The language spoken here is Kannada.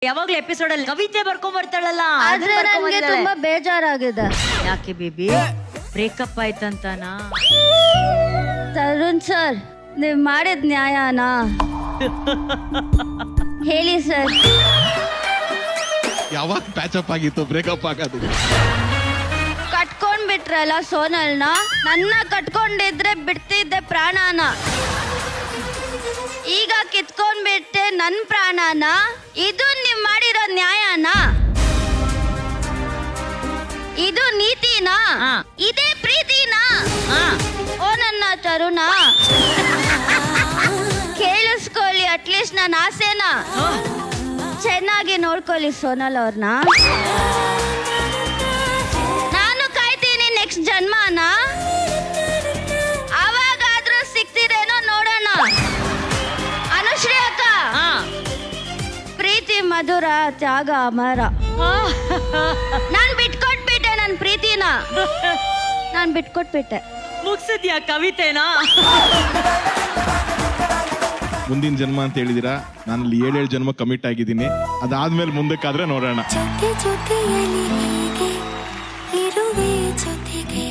ಯಾವಾಗ್ಲೂ ಎಪಿಸೋಡ್ ಅಲ್ಲಿ ಕವಿತೆ ಬರ್ಕೊಂಡ್ ಬರ್ತಾಳಲ್ಲ, ಆದ್ರೆ ನನ್ಗೆ ತುಂಬಾ ಬೇಜಾರಾಗಿದೆ. ಯಾಕೆ ಬೇಬಿ, ಬ್ರೇಕಪ್ ಆಯ್ತಂತಾನಾ? ತರುಣ್ ಸರ್, ನೀವ್ ಮಾಡಿದ್ ನ್ಯಾಯನಾ ಹೇಳಿ ಸರ್. ಯಾವಾಗ ಪ್ಯಾಚಪ್ ಆಗಿತ್ತು ಬ್ರೇಕಪ್ ಆಗೋದು? ಕಟ್ಕೊಂಡ್ ಬಿಟ್ರಲ್ಲ ಸೋನಲ್ನ, ನನ್ನ ಕಟ್ಕೊಂಡಿದ್ರೆ ಬಿಡ್ತಿದ್ದೆ ಪ್ರಾಣನ. ಈಗ ಕಿತ್ಕೊಂಡ್ಬಿಟ್ಟೆ ನನ್ ಪ್ರಾಣನ. ಇದು ನೀವ್ ಮಾಡಿರೋ ನ್ಯಾಯನ? ಇದು ನೀತಿನಾ? ಇದೇ ಪ್ರೀತಿನಾ? ಓ ನನ್ನ ತರುಣ, ಕೇಳಿಸ್ಕೊಳ್ಳಿ ಅಟ್ಲೀಸ್ಟ್ ನನ್ನ ಆಸೆನ. ಚೆನ್ನಾಗಿ ನೋಡ್ಕೊಳ್ಳಿ ಸೋನಲ್ ಅವ್ರನ್ನ. ನಾನು ಕಾಯ್ತೀನಿ ನೆಕ್ಸ್ಟ್ ಜನ್ಮನ. ಅವಾಗಾದ್ರೂ ಸಿಗ್ತಿರೇನೋ ನೋಡೋಣ. ಅನುಶ್ರೀ ಅಕ್ಕ, ಪ್ರೀತಿ ಮಧುರ, ತ್ಯಾಗ ಅಮರ. ನಾನ್ ಬಿಟ್ಕೊಟ್ಬಿಟ್ಟೆ ನನ್ ಪ್ರೀತಿನ. ನಾನ್ ಬಿಟ್ಕೊಟ್ಬಿಟ್ಟೆ. ಮುಗ್ಸಿದ್ಯಾ ಕವಿತೆನಾ? ಮುಂದಿನ ಜನ್ಮ ಅಂತ ಹೇಳಿದಿರಾ, ನಾನು 7 ಜನ್ಮ ಕಮಿಟ್ ಆಗಿದ್ದೀನಿ. ಅದಾದ್ಮೇಲೆ ಮುಂದಕ್ಕಾದ್ರೆ ನೋಡೋಣ. ಜೊತೆ ಜೊತೆಯಲ್ಲಿ ಹೀಗೆ ಇರುವೆ ಜೊತೆಗೆ.